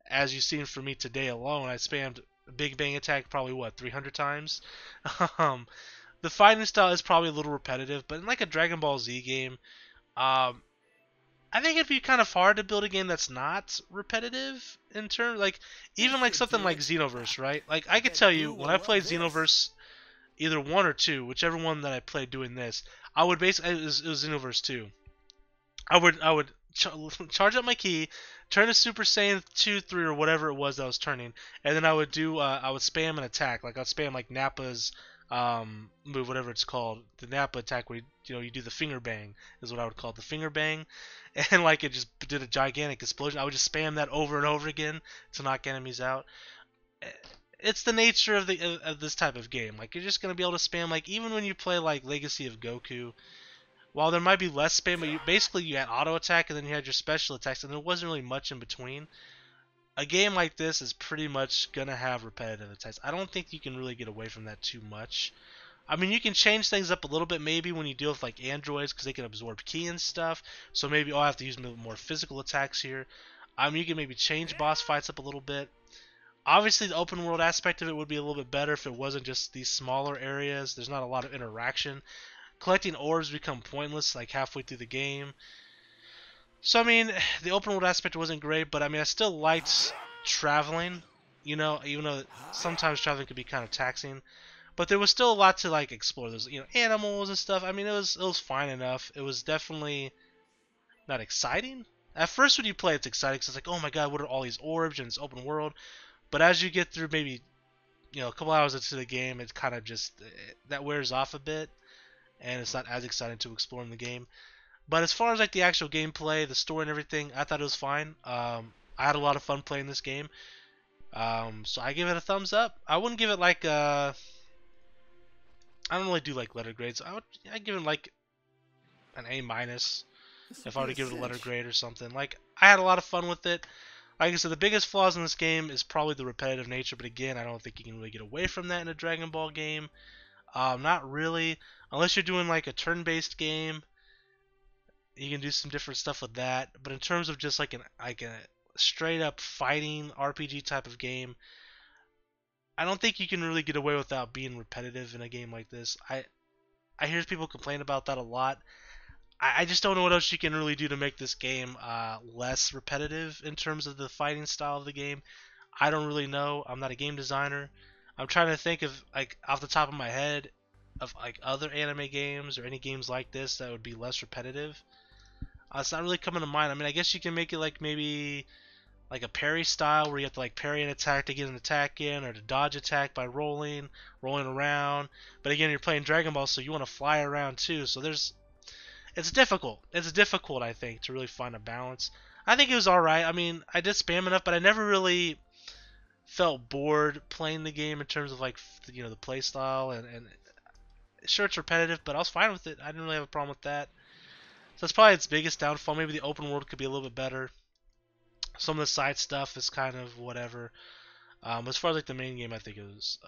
As you've seen from me today alone, I spammed Big Bang Attack probably, 300 times? The fighting style is probably a little repetitive, but in like a Dragon Ball Z game, I think it'd be kind of hard to build a game that's not repetitive in terms, like, even like something like Xenoverse, right? Like, I could tell you, when I played Xenoverse, either 1 or 2, whichever one that I played doing this, I would basically, it was Xenoverse 2. I would charge up my key, turn to Super Saiyan 2, 3, or whatever it was that I was turning, and then I would spam an attack. Like I'd spam like Nappa's move, whatever it's called, the Nappa attack, where you do the finger bang is what I would call it, the finger bang, and like it just did a gigantic explosion. I would just spam that over and over again to knock enemies out. It's the nature of this type of game. Like you're just gonna be able to spam, like even when you play like Legacy of Goku. While there might be less spam, but you had auto attack and then you had your special attacks, and there wasn't really much in between. A game like this is pretty much gonna have repetitive attacks. I don't think you can really get away from that too much. I mean, you can change things up a little bit maybe when you deal with like androids because they can absorb ki and stuff. So maybe I have to use more physical attacks here. You can maybe change boss fights up a little bit. Obviously, the open world aspect of it would be a little bit better if it wasn't just these smaller areas. There's not a lot of interaction. Collecting orbs become pointless like halfway through the game. So I mean, the open world aspect wasn't great, but I mean I still liked traveling, even though sometimes traveling could be kind of taxing. But there was still a lot to like explore. There's animals and stuff. I mean it was fine enough. It was definitely not exciting. At first when you play it's exciting because it's like, oh my god, what are all these orbs and it's open world. But as you get through maybe a couple hours into the game, it kind of just that wears off a bit. and it's not as exciting to explore in the game. But as far as like the actual gameplay, the story and everything, I thought it was fine. I had a lot of fun playing this game. So I give it a thumbs up. I wouldn't give it like I don't really do like letter grades. I'd give it like an A minus if I were to give it a letter grade or something. Like I had a lot of fun with it. Like I said, the biggest flaws in this game is probably the repetitive nature, but again, I don't think you can really get away from that in a Dragon Ball game. Not really, unless you're doing like a turn-based game. You can do some different stuff with that, but in terms of just like a straight up fighting RPG type of game, I don't think you can really get away without being repetitive in a game like this. I hear people complain about that a lot. I just don't know what else you can really do to make this game less repetitive in terms of the fighting style of the game. I don't really know. I'm not a game designer. I'm trying to think of like off the top of my head of like other anime games or any games like this that would be less repetitive. It's not really coming to mind. I mean, I guess you can make it like maybe like a parry style where you have to like parry an attack to get an attack in, or to dodge attack by rolling around. But again, you're playing Dragon Ball, so you want to fly around too. So it's difficult. It's difficult, I think, to really find a balance. I think it was alright. I mean, I did spam enough, but I never really felt bored playing the game in terms of like the play style and sure it's repetitive, but I was fine with it. I didn't really have a problem with that. So that's probably its biggest downfall. Maybe the open world could be a little bit better. Some of the side stuff is kind of whatever. As far as like the main game, I think it was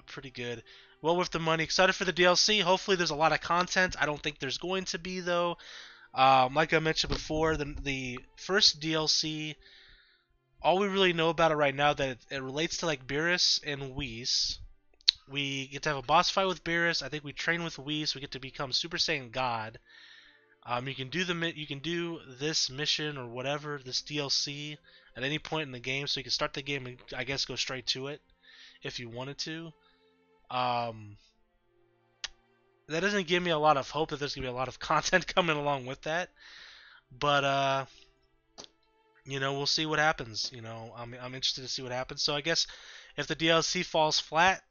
pretty good. Well worth the money. Excited for the DLC. Hopefully there's a lot of content. I don't think there's going to be though. Like I mentioned before, the first DLC, all we really know about it right now that it relates to like Beerus and Whis. We get to have a boss fight with Beerus. I think we train with Whis. We get to become Super Saiyan God. You can do this mission or whatever, this DLC at any point in the game, so you can start the game and I guess go straight to it if you wanted to. That doesn't give me a lot of hope that there's gonna be a lot of content coming along with that, but we'll see what happens. I'm interested to see what happens. So I guess if the DLC falls flat,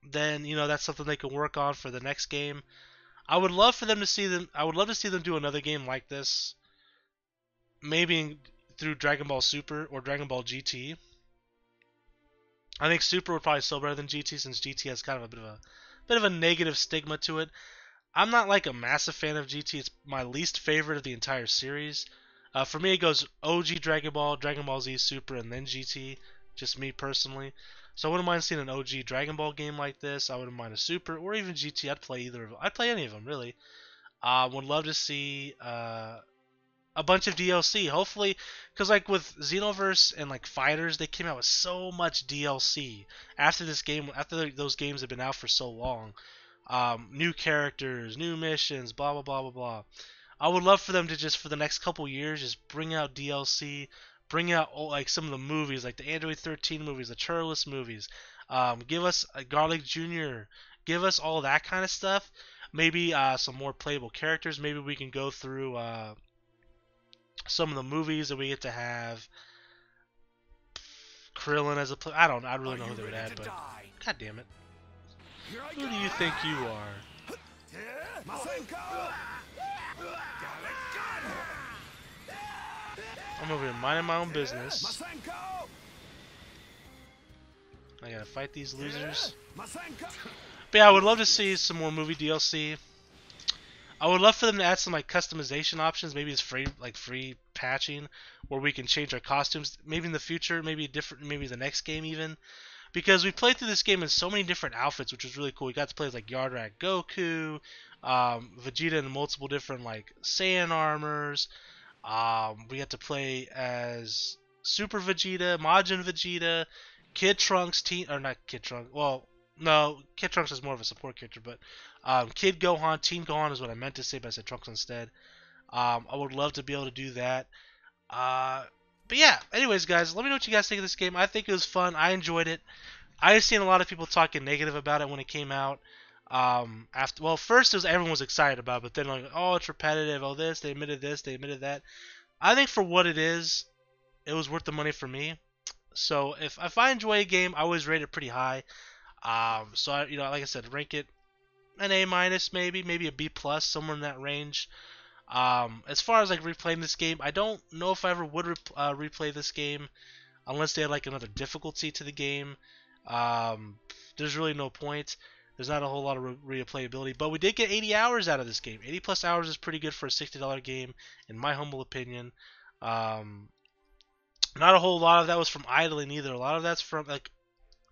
then that's something they can work on for the next game. I would love to see them do another game like this. Maybe through Dragon Ball Super or Dragon Ball GT. I think Super would probably sell better than GT since GT has kind of a bit of a negative stigma to it. I'm not like a massive fan of GT. It's my least favorite of the entire series. For me, it goes OG Dragon Ball Z Super, and then GT. Just me personally. So I wouldn't mind seeing an OG Dragon Ball game like this. I wouldn't mind a Super or even GT. I'd play either of them. I'd play any of them, really. Would love to see a bunch of DLC. Hopefully, because like with Xenoverse and like Fighters, they came out with so much DLC after this game. After those games have been out for so long, new characters, new missions, blah blah blah blah blah. I would love for them to just for the next couple years just bring out DLC, bring out like some of the movies, like the Android 13 movies, the Turles movies. Give us a Garlic Jr. Give us all that kind of stuff. Maybe some more playable characters. Maybe we can go through some of the movies that we get to have. Krillin as a play. I really know who they would add, but god damn it. Who do you think you are? I'm over here minding my own business. I gotta fight these losers. But yeah, I would love to see some more movie DLC. I would love for them to add some like customization options. Maybe it's free patching, where we can change our costumes. Maybe in the future, maybe the next game even. Because we played through this game in so many different outfits, which was really cool. We got to play as like Yardrat Goku, Vegeta in multiple different like Saiyan armors. We got to play as Super Vegeta, Majin Vegeta, Kid Trunks, not Kid Trunks. Well, no, Kid Trunks is more of a support character, but Kid Gohan, Teen Gohan is what I meant to say, but I said Trunks instead. I would love to be able to do that. But yeah, anyways, guys, let me know what you guys think of this game. I think it was fun. I enjoyed it. I've seen a lot of people talking negative about it when it came out. First everyone was excited about it, but then like, oh, it's repetitive. Oh, this, they admitted that. I think for what it is, it was worth the money for me. So if I enjoy a game, I always rate it pretty high. So I, like I said, rank it an A minus, maybe a B plus, somewhere in that range. As far as like replaying this game, I don't know if I ever would replay this game unless they had like another difficulty to the game. There's really no point. There's not a whole lot of replayability, but we did get 80 hours out of this game. 80 plus hours is pretty good for a $60 game, in my humble opinion. Not a whole lot of that was from idling either. A lot of that's from like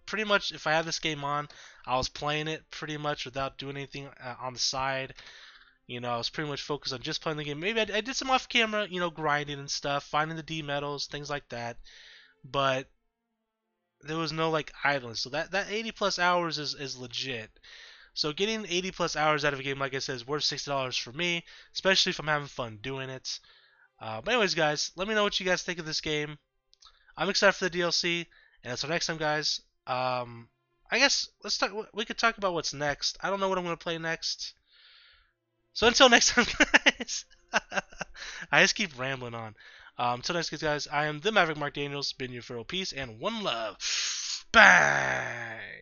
pretty much if I had this game on, I was playing it pretty much without doing anything on the side. You know, I was pretty much focused on just playing the game. Maybe I did some off-camera, grinding and stuff, finding the D medals, things like that. But there was no like idling. So that 80 plus hours is legit. So getting 80 plus hours out of a game, like I said, is worth $60 for me, especially if I'm having fun doing it. But anyways, guys, let me know what you guys think of this game. I'm excited for the DLC, and until next time, guys. I guess let's talk. We could talk about what's next. I don't know what I'm gonna play next. So until next time, guys. I just keep rambling on. Until next, guys. I am the Maverick Mark Daniels. Been your feral peace and one love. Bang.